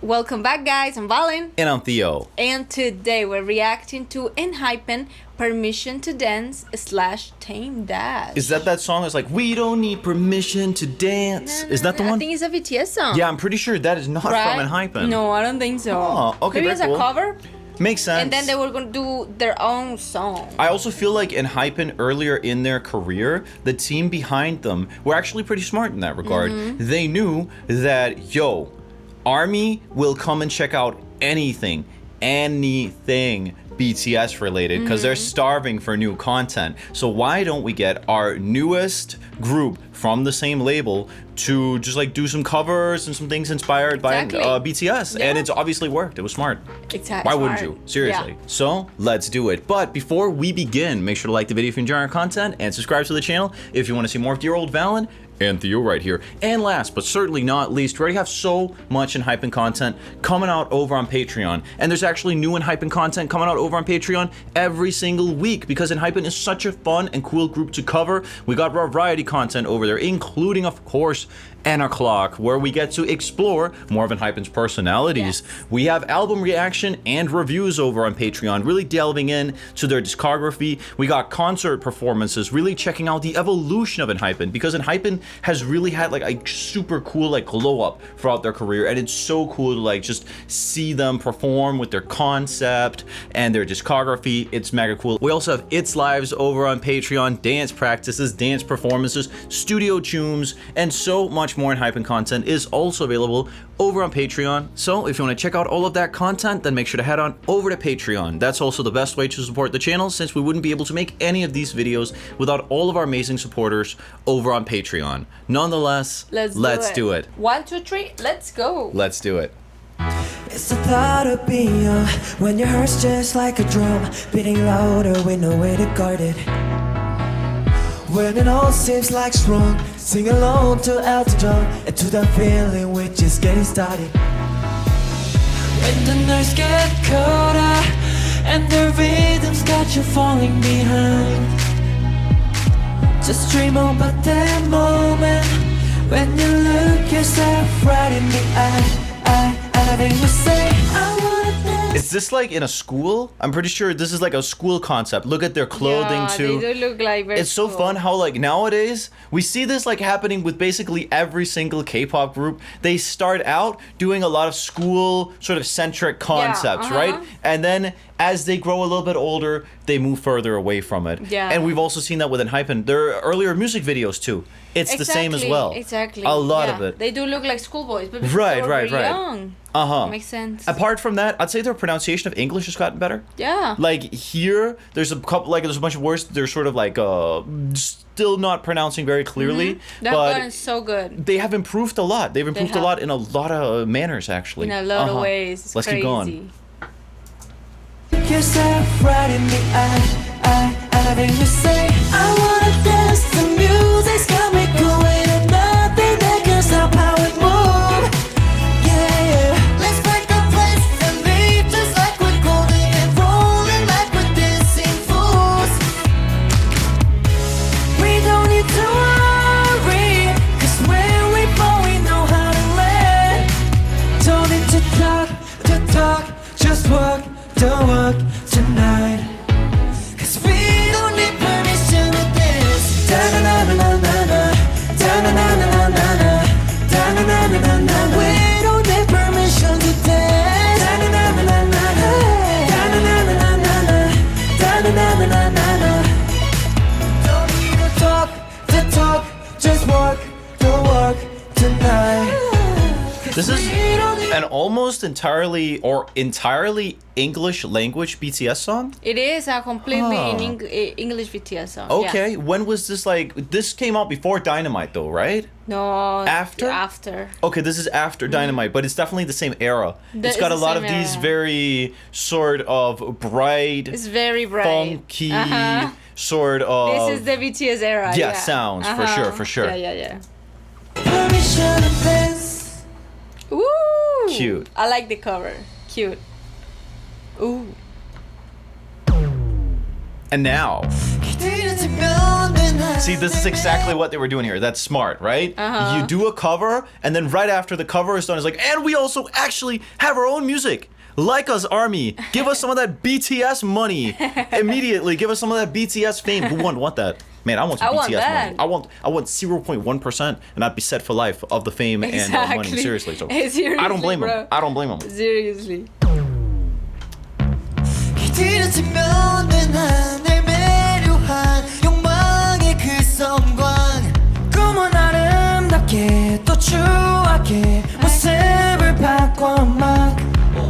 Welcome back, guys. I'm Valen. And I'm Theo. And today we're reacting to ENHYPEN Permission to Dance / Tamed-Dashed. Is that song? It's like, we don't need permission to dance. Is that the one? I think it's a BTS song. Yeah, I'm pretty sure that is not from ENHYPEN. No, I don't think so. Oh, okay, maybe it's cool. a cover. Makes sense. And then they were going to do their own song. I also feel like ENHYPEN earlier in their career, the team behind them were actually pretty smart in that regard. They knew that, yo, ARMY will come and check out anything BTS related because they're starving for new content. So why don't we get our newest group from the same label to just like do some covers and some things inspired by BTS? Yeah. And it's obviously worked. It was smart. Exactly. Why wouldn't you? Seriously. Yeah. So let's do it. But before we begin, make sure to like the video if you enjoy our content and subscribe to the channel if you want to see more of dear old Valen and Theo right here. And last but certainly not least, we already have so much ENHYPEN content coming out over on Patreon. And there's actually new ENHYPEN content coming out over on Patreon every single week because ENHYPEN is such a fun and cool group to cover. We got variety content over there, including, of course, Clock, where we get to explore more of ENHYPEN's personalities. Yes. We have album reaction and reviews over on Patreon, really delving in to their discography. We got concert performances, really checking out the evolution of ENHYPEN, because ENHYPEN has really had like a super cool like glow up throughout their career, and it's so cool to like just see them perform with their concept and their discography. It's mega cool. We also have It's Lives over on Patreon, dance practices, dance performances, studio tunes, and so much more ENHYPEN content is also available over on Patreon. So if you want to check out all of that content, then make sure to head on over to Patreon. That's also the best way to support the channel, since we wouldn't be able to make any of these videos without all of our amazing supporters over on Patreon. Nonetheless, let's do it. 1, 2, 3, let's go. Let's do it. It's the thought of being young, when your heart's just like a drum, beating louder with no way to guard it. When it all seems like it's wrong, sing along to Elton John and to that feeling we're just getting started. When the nerves get colder and the rhythm's got you falling behind, just dream about that moment when you look yourself right in the eye. And then you say, I wanna dance. Is this like in a school? I'm pretty sure this is like a school concept. Look at their clothing too. They do look like very It's so cool. fun how like nowadays we see this like happening with basically every single K-pop group. They start out doing a lot of school sort of centric concepts, right? And then as they grow a little bit older, they move further away from it. Yeah. And we've also seen that with ENHYPEN. Their earlier music videos too. It's the same as well. Exactly. A lot of it. They do look like schoolboys, but Right, they were right, right. young. Makes sense. Apart from that, I'd say their pronunciation of English has gotten better. Yeah. Like here, there's a couple, like there's a bunch of words they're sort of like still not pronouncing very clearly, They've gotten so good. they have improved a lot. They've improved a lot in a lot of manners, actually. In a lot of ways. It's Let's crazy. keep going. Look yourself right in the eye, and then you say, I wanna dance, the music's got me going, and nothing that can stop how it moves. Yeah, let's break the place and leave just like we're golden and rolling like we're dancing fools. We don't need to worry, 'cause when we fall we know how to land. Don't need to talk, just walk. Don't work tonight, 'cause we don't need permission to dance. Da-na-na-na-na-na, da-na-na-na-na-na, da-na-na-na-na-na. We don't need permission to dance. Da-na-na-na-na-na, da-na-na-na-na-na, da-na-na-na-na-na. Don't need to talk, just walk, don't work tonight. This is an almost entirely English language BTS song? It is a completely English BTS song. Okay, Yeah. when was this like, this came out before Dynamite though, right? No. After? After. Okay, this is after Dynamite, but it's definitely the same era. It's got a lot of these very sort of bright, It's very bright. funky, sort of... This is the BTS era. Yeah, sounds, for sure. Yeah. Permission to dance. Ooh. Cute. I like the cover. Cute. Ooh. And now, See, this is exactly what they were doing here. That's smart, right? You do a cover, and then right after the cover is done, it's like, and we also actually have our own music. Like us, ARMY. Give us some of that BTS money. Immediately, give us some of that BTS fame. Who wouldn't want that? Man, I want some BTS money. I want 0.1%, and I'd be set for life of the fame and money. Seriously. So Seriously, I don't blame bro. them. I don't blame them. Seriously. 꿈은 아름답게 또 추하게 모습을 바꿔 막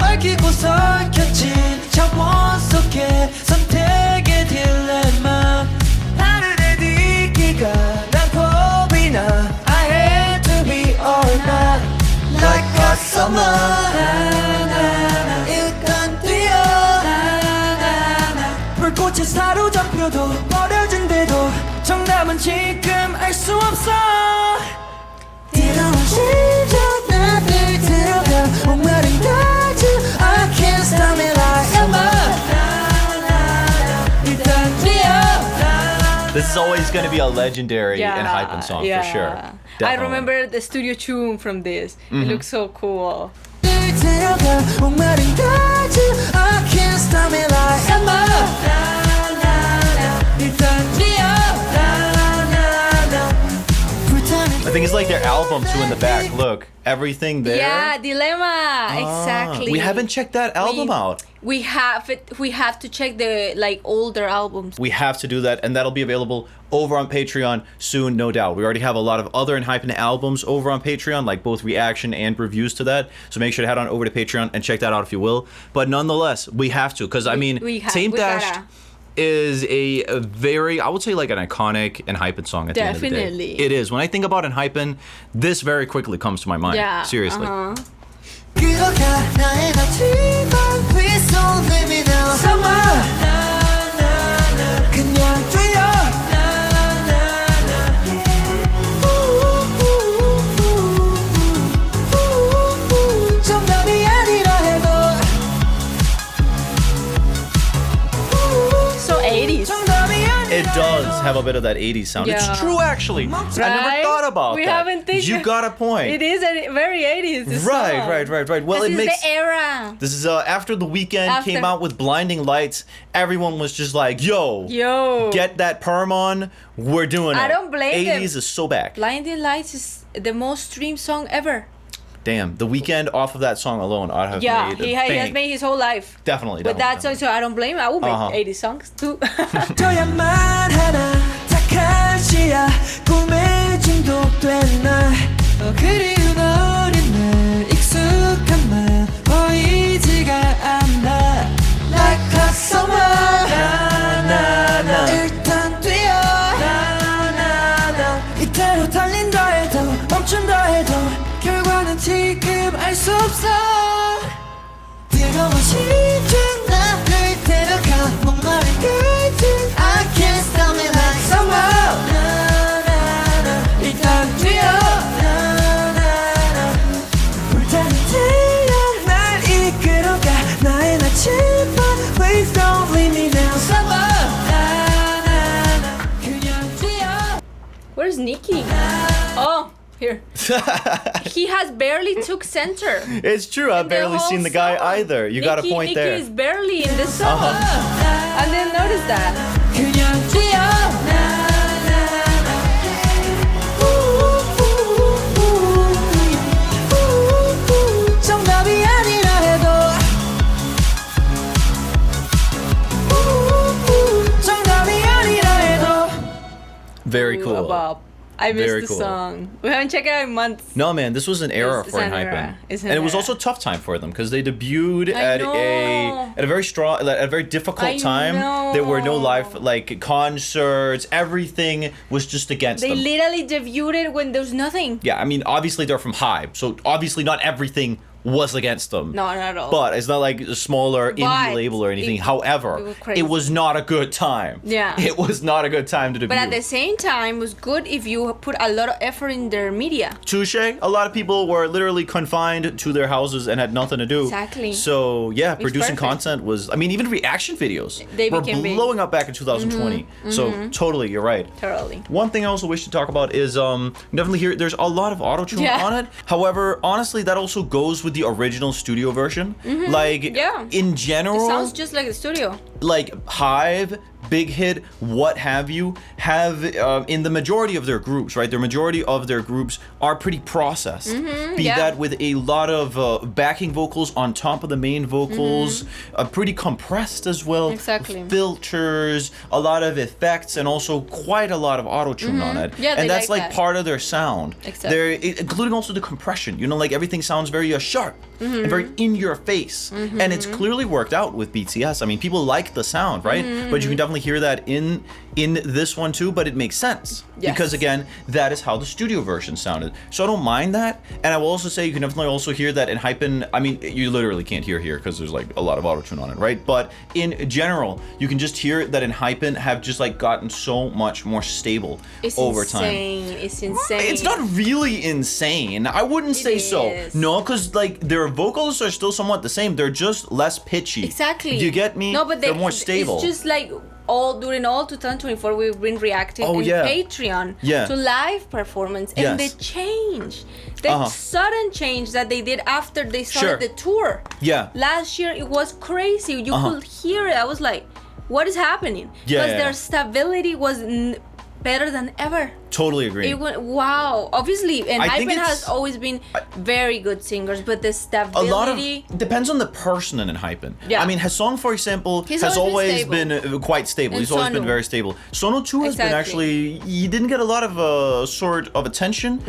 얽히고 섞여진 차원 속에 선택의 딜레마 나를 내딛기가 난 겁이 나 I had to be or not like a summer 일단 뛰어 불꽃에 사로잡혀도 버려진 대도 정답은 지금 알 수 없어 뜨거운 심장 나를 들어가 목마른 가슴 I can't stop me like a 일단 뛰어 This is always going to be a legendary ENHYPEN song for sure. I Definitely. remember the studio tune from this. It looks so cool. 들어가 목마른 가슴 I can't stop me like 일단 뛰어 I think it's like their album too in the back. Look, everything there. Yeah, Dilemma. Exactly. We haven't checked that album out. We have it. We have to check the like older albums. We have to do that, and that'll be available over on Patreon soon, no doubt. We already have a lot of other ENHYPEN albums over on Patreon, like both reaction and reviews to that. So make sure to head on over to Patreon and check that out if you will. But nonetheless, we have to, because I mean, Tamed-Dashed is a very, I would say, like an iconic ENHYPEN song at the end of the day. Definitely. It is. When I think about ENHYPEN, this very quickly comes to my mind. Yeah. Seriously. It does have a bit of that 80s sound. Yeah. It's true, actually. I never thought about we that. Haven't think You got a point. It is a very 80s. This song. Right. Well, this it is makes the era. This is after The Weeknd came out with Blinding Lights. Everyone was just like, "Yo, get that perm on. We're doing it." I don't blame 80s them. is so back. Blinding Lights is the most streamed song ever. Damn, The Weeknd off of that song alone ought to have made he has made his whole life. Definitely. With that song, so I don't blame him. I will make 80 songs too. 둬야만 하나 착한 시야 꿈에 중독된 날 그리운 어린 날 익숙한 말 보이지가 않아 Like a summer 일단 뛰어 이대로 달린다 해도 멈춘다 해도 결과는 지금 알 수 없어 뜨거운 심장 나를 데려가 목마른 가슴 I can't stop me like summer 일단 뛰어 불타는 태양 날 이끌어가 나의 나침반 Please don't leave me now summer 그냥 뛰어 Where's Nikki? Oh, here. He has barely took center. It's true. I've barely seen the guy either. You got a point there. Nikki is barely in this song. I didn't notice that. 그냥 뛰어 정답이 아니라 해도 정답이 아니라 해도 Very cool. Bob. I missed Very the cool. song. We haven't checked it out in months. No, man, this was an era It's for an ENHYPEN, era. It's an and it was era. also a tough time for them because they debuted I at know. a very strong, at a very difficult I time. know. There were no live like concerts. Everything was just against They them. literally debuted when there was nothing. Yeah, I mean, obviously they're from Hype, so obviously not everything was against them. No, not at all. But it's not like a smaller indie label or anything. However, it was not a good time. Yeah. It was not a good time to debut. But at the same time, it was good if you put a lot of effort in their media. Touche. A lot of people were literally confined to their houses and had nothing to do. Exactly. So yeah, producing perfect. content was, I mean, even reaction videos They were became big. blowing up back in 2020. So totally, you're right. Totally. One thing I also wish to talk about is definitely here there's a lot of auto-tune Yeah. on it. However, honestly, that also goes with the original studio version. Like Yeah. in general, It sounds just like the studio. like Hive, Big Hit, what have you, have in the majority of their groups, right? The majority of their groups are pretty processed. Be yeah. that with a lot of backing vocals on top of the main vocals, pretty compressed as well. Exactly. Filters, a lot of effects, and also quite a lot of auto-tune on it. Yeah, they and that's like like that. part of their sound. Exactly. They're including also the compression. You know, like everything sounds very sharp and very in your face. And it's clearly worked out with BTS. I mean, people like the sound, right? But you can definitely hear that in this one too, but it makes sense. Yes. Because again, that is how the studio version sounded. So I don't mind that. And I will also say you can definitely also hear that in ENHYPEN. I mean, you literally can't hear here because there's like a lot of auto-tune on it, right? But in general, you can just hear that in ENHYPEN have just like gotten so much more stable over time. It's insane. It's not really insane. I wouldn't say so. is. No, because like their vocals are still somewhat the same. They're just less pitchy. Exactly. Do you get me? No, but they're more stable. It's just like during all 2024, we've been reacting Oh, in yeah. Patreon Yeah. to live performance, and Yes. the change, the sudden change that they did after they started Sure. the tour. Yeah. Last year it was crazy. You could hear it. I was like, what is happening? Yeah, Because yeah, their yeah. stability was better than ever. Totally agree. It went wow. Obviously, and I think ENHYPEN it's- has always been very good singers, but the a stability. lot of depends on the person in ENHYPEN. Yeah. I mean, Hasong, for example, He's has always always been quite stable. And He's always been Sonu. very stable. Sono too has been Exactly. actually. He didn't get a lot of sort of attention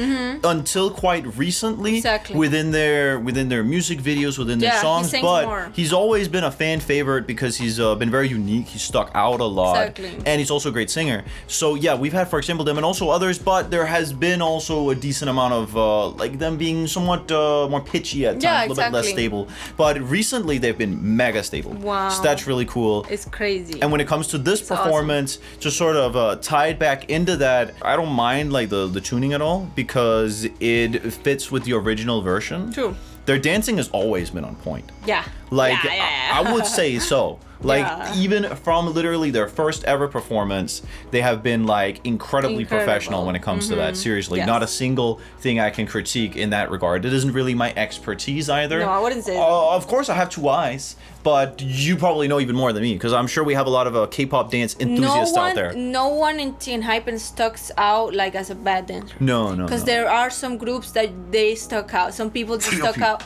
until quite recently Exactly. within their music videos, within their Yeah, he songs. sings But more. he's always been a fan favorite because he's been very unique. He's stuck out a lot, Exactly. and he's also a great singer. So yeah, we've had, for example, them and also others, but there has been also a decent amount of like them being somewhat more pitchy at times, Yeah, a little bit less exactly. stable. But recently they've been mega stable. Wow. So that's really cool. It's crazy. And when it comes to this awesome. performance, to sort of tie it back into that, I don't mind like the tuning at all because it fits with the original version. True. Their dancing has always been on point. Yeah. Like Yeah. I would say so. Like Yeah. even from literally their first ever performance, they have been like incredibly Incredible. professional when it comes to that. Seriously, Yes. not a single thing I can critique in that regard. It isn't really my expertise either. No, I wouldn't say so. Of course, I have two eyes, but you probably know even more than me because I'm sure we have a lot of K-pop dance enthusiasts out there. No one in ENHYPEN stucks out like as a bad dancer. No. Because there are some groups that they stuck out. Some people just T.O.P. stuck out.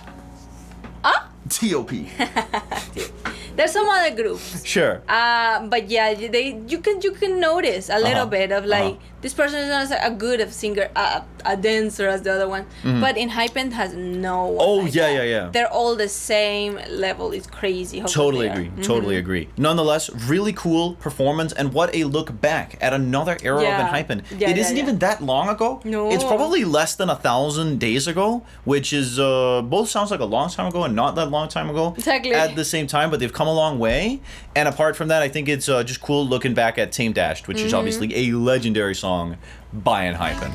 T.O.P. There's some other groups. Sure. But yeah, you can notice a little bit of like this person is not as good of singer, a dancer as the other one. But ENHYPEN has no one. Oh, like yeah, that. yeah. They're all the same level. It's crazy. How good Totally they are. agree. Totally agree. Nonetheless, really cool performance and what a look back at another era Yeah. of ENHYPEN. Yeah, It yeah, isn't yeah. even that long ago. No. It's probably less than 1,000 days ago, which is both sounds like a long time ago and not that long time ago. Exactly. At the same time, but they've come a long way. And apart from that, I think it's just cool looking back at Tamed-Dashed, which is obviously a legendary song by ENHYPEN.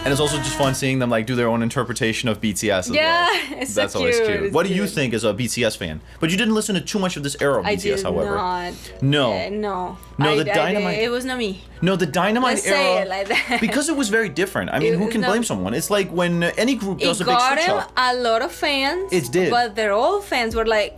And it's also just fun seeing them like do their own interpretation of BTS as Yeah, well. it's so That's always cute. cute. It's What do you cute. think as a BTS fan? But you didn't listen to too much of this era of I BTS, did however. not. No. No. No, I the Dynamite- it was not me. No, the Dynamite Let's era. say it like that. Because it was very different. I mean, It who was can not- blame someone? It's like when any group does It a big got switch him up. a lot of fans. It did. But their old fans were like,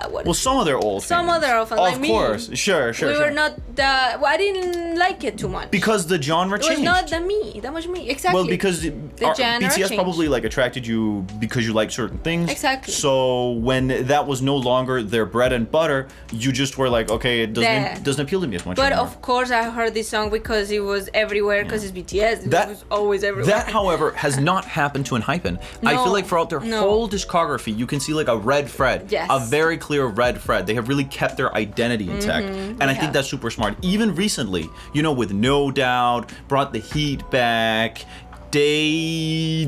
what? Well, some of their old Some fans. of their old fans, Of like me. course. Sure. we were not well, I didn't like it too much. Because the genre it was changed. not that much me. Exactly. Well, because our genre BTS changed. probably like attracted you because you like certain things. Exactly. So when that was no longer their bread and butter, you just were like, okay, it doesn't appeal to me as much But anymore. of course, I heard this song because it was everywhere. Because it's BTS. It That- was always everywhere. That, however, has not happened to ENHYPEN. I No, feel like throughout their no. whole discography, you can see like a red thread, Yes. a very clear red thread. They have really kept their identity intact, and I think have. that's super smart. Even recently, you know, with No Doubt, brought the heat back. Daydream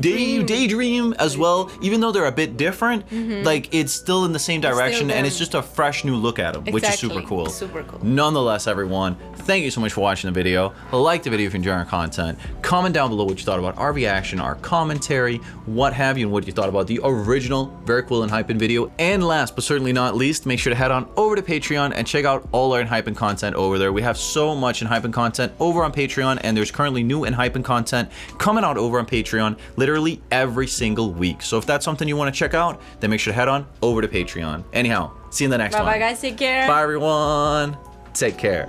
as well. Even though they're a bit different, like it's still in the same direction, and it's just a fresh new look at them, which is super cool. Super cool. Nonetheless, everyone, thank you so much for watching the video. Like the video if you enjoy our content. Comment down below what you thought about our reaction, our commentary, what have you, and what you thought about the original very cool ENHYPEN video. And last but certainly not least, make sure to head on over to Patreon and check out all our ENHYPEN content over there. We have so much ENHYPEN content over on Patreon, and there's currently new ENHYPEN content coming out over on Patreon literally every single week. So if that's something you want to check out, then make sure to head on over to Patreon. Anyhow, see you in the next one. Bye bye guys, take care. Bye everyone. Take care.